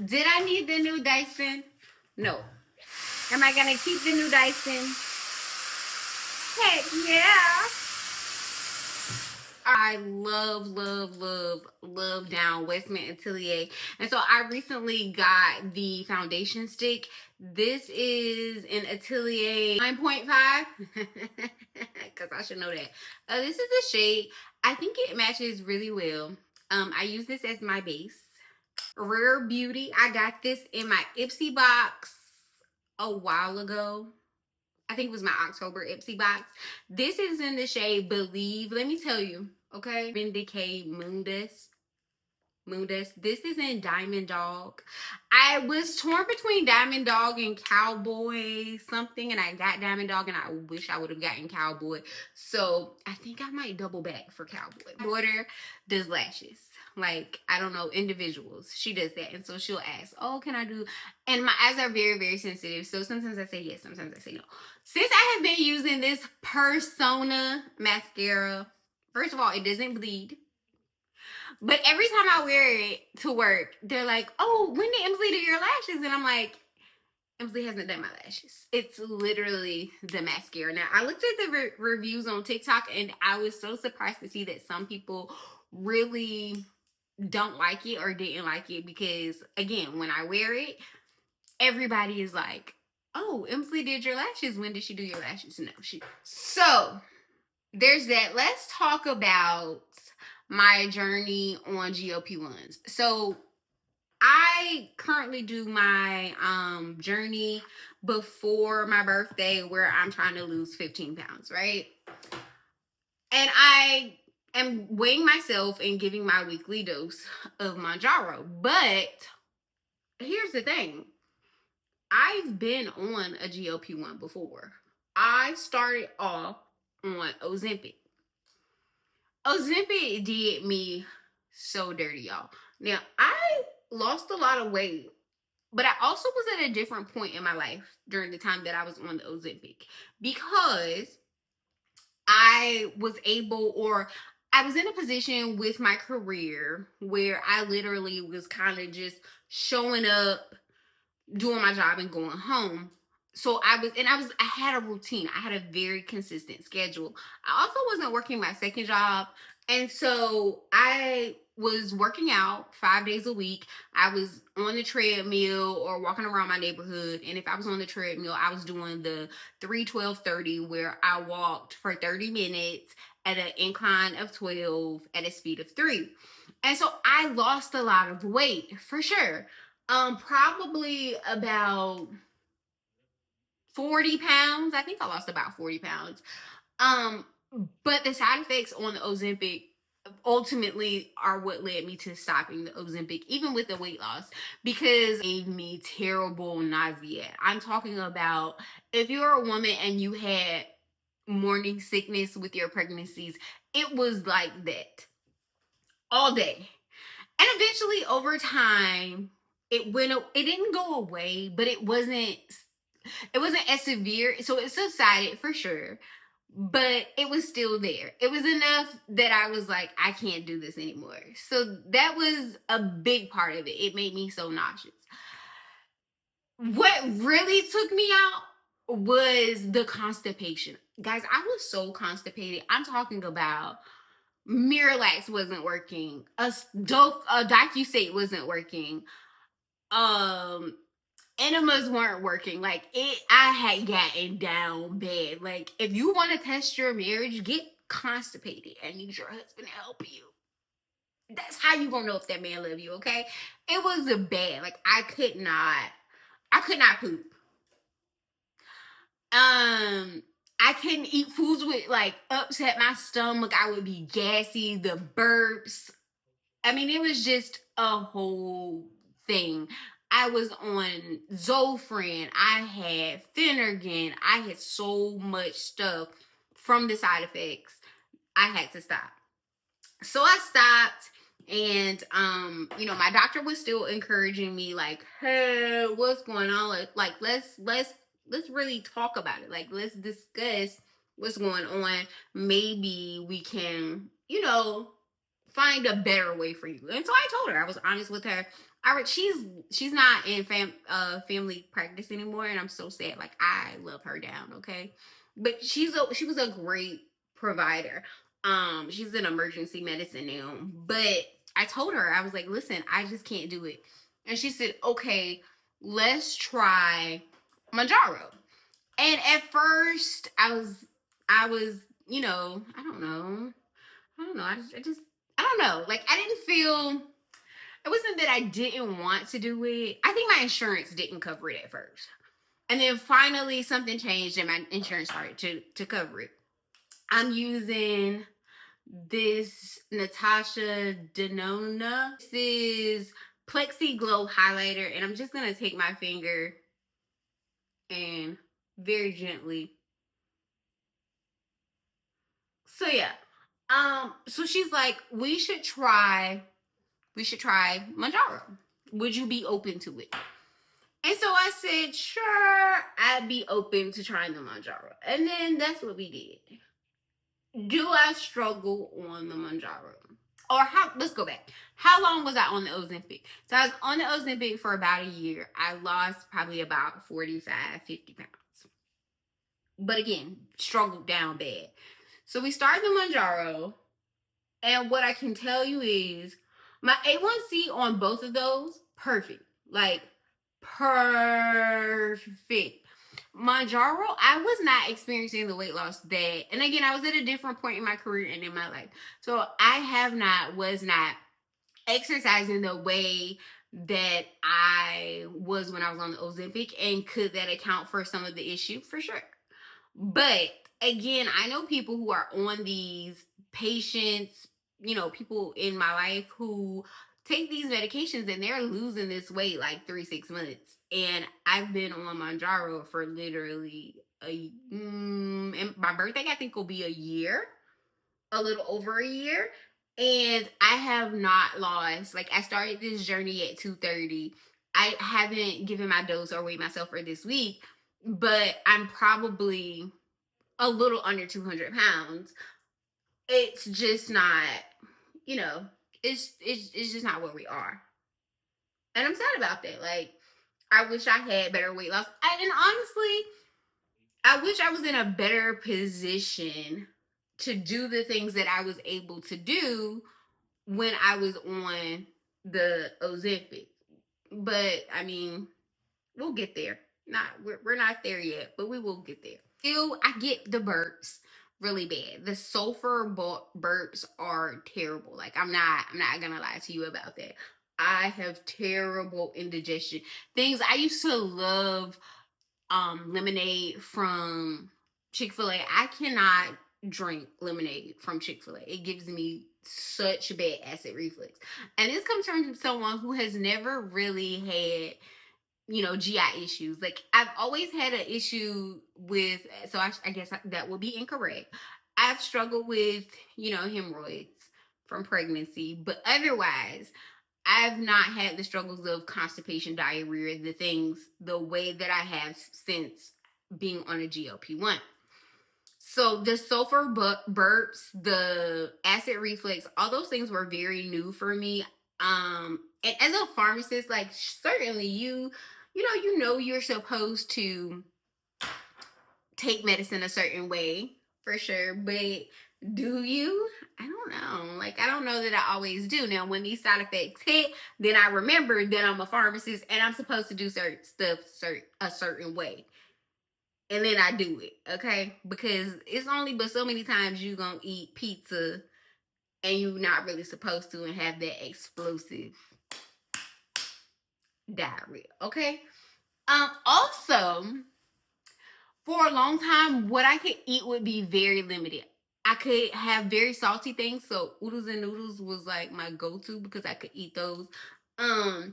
Did I need the new Dyson? No. Am I gonna keep the new Dyson? Heck yeah. I love down Westman Atelier. And so I recently got the foundation stick. This is an Atelier 9.5. Because I should know that. This is the shade. I think it matches really well. I use this as my base. Rare Beauty. I got this in my Ipsy box a while ago. I think it was my October Ipsy box. This is in the shade Believe. Let me tell you, okay? Vindicate Moon Dust. This is in Diamond Dog. I was torn between Diamond Dog and Cowboy something, and I got Diamond Dog, and I wish I would have gotten Cowboy. So I think I might double back for Cowboy. My daughter does lashes. Like, I don't know, individuals. She does that. And so she'll ask, oh, can I do? And my eyes are very, very sensitive. So sometimes I say yes, sometimes I say no. Since I have been using this Persona mascara, first of all, it doesn't bleed. But every time I wear it to work, they're like, oh, when did Emily do your lashes? And I'm like, Emily hasn't done my lashes. It's literally the mascara. Now, I looked at the reviews on TikTok, and I was so surprised to see that some people really don't like it or didn't like it because, again, when I wear it, everybody is like, oh, Emily did your lashes. When did she do your lashes? No, she. So, there's that. Let's talk about my journey on GLP-1s. So I currently do my journey before my birthday where I'm trying to lose 15 pounds, right? And I am weighing myself and giving my weekly dose of Mounjaro. But here's the thing. I've been on a GLP-1 before. I started off on Ozempic. Ozempic did me so dirty, y'all. Now, I lost a lot of weight, but I also was at a different point in my life during the time that I was on the Ozempic because I was able, or I was in a position with my career where I literally was kind of just showing up, doing my job, and going home. So I had a routine. I had a very consistent schedule. I also wasn't working my second job. And so I was working out 5 days a week. I was on the treadmill or walking around my neighborhood. And if I was on the treadmill, I was doing the 3-12-30 where I walked for 30 minutes at an incline of 12 at a speed of 3. And so I lost a lot of weight for sure. Probably about 40 pounds. I think I lost about 40 pounds. But the side effects on the Ozempic ultimately are what led me to stopping the Ozempic, even with the weight loss, because it gave me terrible nausea. I'm talking about if you're a woman and you had morning sickness with your pregnancies, it was like that all day. And eventually over time, it didn't go away, but it wasn't as severe. So it subsided for sure, but it was still there. It was enough that I was like, I can't do this anymore. So that was a big part of it. It made me so nauseous. What really took me out was the constipation. Guys, I was so constipated. I'm talking about Miralax wasn't working. A DocuState wasn't working. Enemas weren't working. Like, I had gotten down bad. Like, if you want to test your marriage, get constipated and need your husband to help you. That's how you gonna know if that man love you, okay? It was bad. Like, I could not poop. I couldn't eat foods with like upset my stomach. I would be gassy, the burps. I mean, it was just a whole thing. I was on Zofran. I had Phenergan. I had so much stuff from the side effects. I had to stop. So I stopped, and my doctor was still encouraging me, like, hey, what's going on? Like let's really talk about it. Like, let's discuss what's going on. Maybe we can, find a better way for you. And so I told her, I was honest with her. She's not in family practice anymore, and I'm so sad. Like, I love her down, okay? But she was a great provider. She's in emergency medicine now. But I told her, I was like, listen, I just can't do it. And she said, okay, let's try Mounjaro. And at first I was, I don't know. I don't know. Like, I didn't feel, it wasn't that I didn't want to do it. I think my insurance didn't cover it at first. And then finally something changed and my insurance started to cover it. I'm using this Natasha Denona. This is Plexi Glow Highlighter. And I'm just going to take my finger and very gently. So yeah. So she's like, we should try Mounjaro. Would you be open to it? And so I said, sure, I'd be open to trying the Mounjaro. And then that's what we did. Do I struggle on the Mounjaro? Or let's go back. How long was I on the Ozempic? So I was on the Ozempic for about a year. I lost probably about 45, 50 pounds. But again, struggled down bad. So we started the Mounjaro. And what I can tell you is my A1C on both of those, perfect. Like, perfect. Mounjaro, I was not experiencing the weight loss that, and again, I was at a different point in my career and in my life. So I was not exercising the way that I was when I was on the Ozempic. And could that account for some of the issue? For sure. But again, I know people who are on these patients, people in my life who take these medications and they're losing this weight like 3-6 months. And I've been on Mounjaro for literally and my birthday I think will be a year, a little over a year. And I have not lost, like, I started this journey at 230. I haven't given my dose or weighed myself for this week, but I'm probably a little under 200 pounds. It's just not, it's just not where we are. And I'm sad about that. Like, I wish I had better weight loss. And honestly, I wish I was in a better position to do the things that I was able to do when I was on the Ozempic. But I mean, we'll get there. We're not there yet, but we will get there. Still, I get the burps really bad. The sulfur burps are terrible. Like, I'm not gonna lie to you about that. I have terrible indigestion. Things I used to love, lemonade from Chick-fil-A. I cannot drink lemonade from Chick-fil-A. It gives me such bad acid reflux. And this comes from someone who has never really had, GI issues. Like, I've always had an issue with, so I guess that would be incorrect. I've struggled with, hemorrhoids from pregnancy, but otherwise, I've not had the struggles of constipation, diarrhea, the way that I have since being on a GLP-1. So the sulfur burps, the acid reflux, all those things were very new for me. And as a pharmacist, like, certainly you you're supposed to take medicine a certain way, for sure, but do you? I don't know. Like, I don't know that I always do. Now, when these side effects hit, then I remember that I'm a pharmacist and I'm supposed to do certain stuff a certain way. And then I do it, okay? Because it's only but so many times you gonna eat pizza and you're not really supposed to and have that explosive diarrhea, okay? Also, for a long time, what I could eat would be very limited. I could have very salty things, so oodles and noodles was like my go-to because I could eat those. I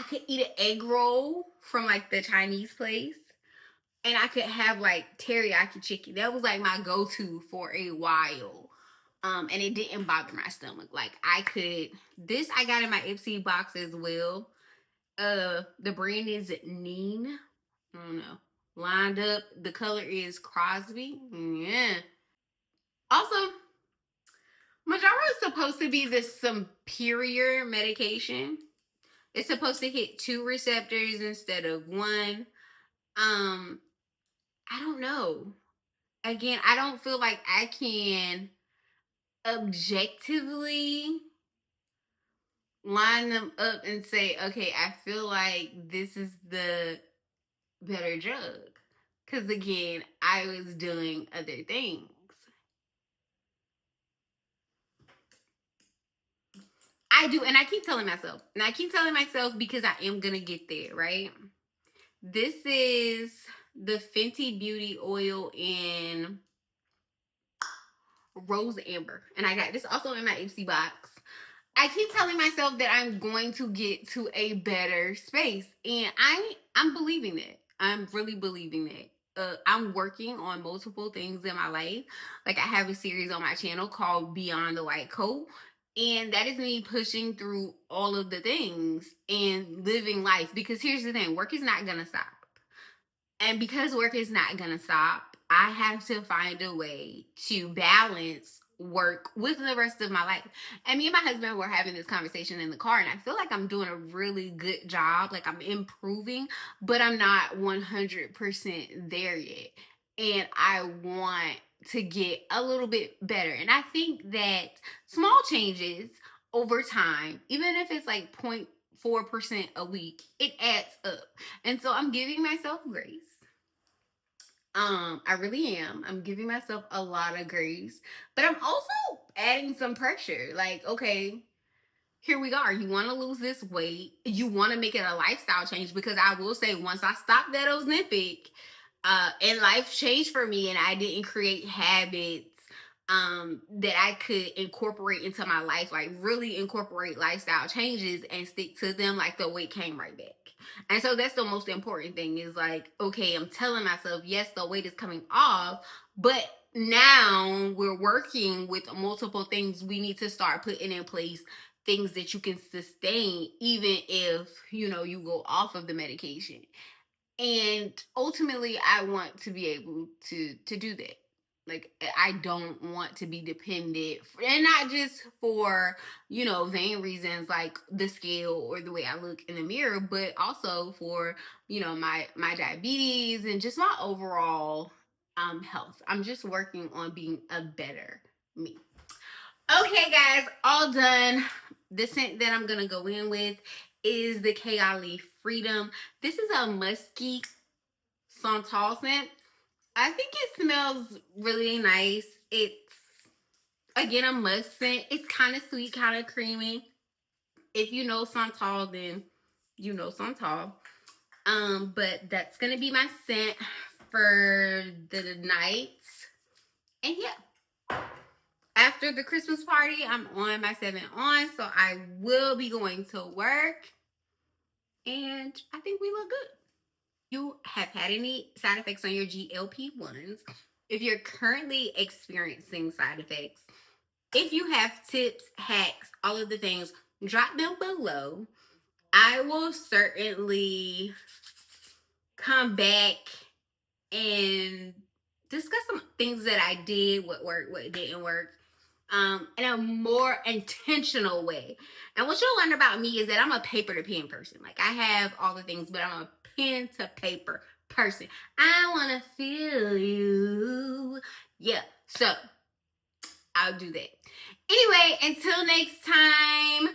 could eat an egg roll from like the Chinese place, and I could have like teriyaki chicken. That was like my go-to for a while. And it didn't bother my stomach. Like, I got in my Ipsy box as well. The brand is Neen. I don't know. Lined up. The color is Crosby. Yeah. Also, Mounjaro is supposed to be the superior medication. It's supposed to hit 2 receptors instead of 1. I don't know. Again, I don't feel like I can objectively line them up and say, okay, I feel like this is the better drug. Because again, I was doing other things. I do, and I keep telling myself, because I am gonna get there, right? This is the Fenty Beauty Oil in Rose Amber, and I got this also in my Ipsy box. I keep telling myself that I'm going to get to a better space, and I'm believing that. I'm really believing that. I'm working on multiple things in my life. Like I have a series on my channel called Beyond the White Coat, and that is me pushing through all of the things and living life. Because here's the thing: work is not gonna stop. And because work is not going to stop, I have to find a way to balance work with the rest of my life. And me and my husband were having this conversation in the car, and I feel like I'm doing a really good job. Like I'm improving, but I'm not 100% there yet. And I want to get a little bit better. And I think that small changes over time, even if it's like 0.4% a week, it adds up. And so I'm giving myself grace. I really am. I'm giving myself a lot of grace, but I'm also adding some pressure. Like, okay, here we are. You want to lose this weight. You want to make it a lifestyle change, because I will say, once I stopped that Ozempic, and life changed for me, and I didn't create habits that I could incorporate into my life, like really incorporate lifestyle changes and stick to them, like the weight came right back. And so that's the most important thing, is like, okay, I'm telling myself, yes, the weight is coming off, but now we're working with multiple things we need to start putting in place, things that you can sustain even if you go off of the medication. And ultimately I want to be able to do that. Like I don't want to be dependent, and not just for vain reasons like the scale or the way I look in the mirror, but also for my diabetes and just my overall health. I'm just working on being a better me. Okay, guys, all done. The scent that I'm gonna go in with is the Kayali Freedom. This is a musky santal scent. I think it smells really nice. It's again a musk scent. It's kind of sweet, kind of creamy. If you know santal, then you know santal. But that's gonna be my scent for the night. And yeah, after the Christmas party, I'm on my 7 on, so I will be going to work, and I think we look good. You have had any side effects on your GLP-1s, if you're currently experiencing side effects, if you have tips, hacks, all of the things, drop them below. I will certainly come back and discuss some things that I did, what worked, what didn't work, in a more intentional way. And what you'll learn about me is that I'm a paper to pen person. Like I have all the things, but I'm a pen to paper person. I want to feel you. Yeah. So I'll do that. Anyway, until next time,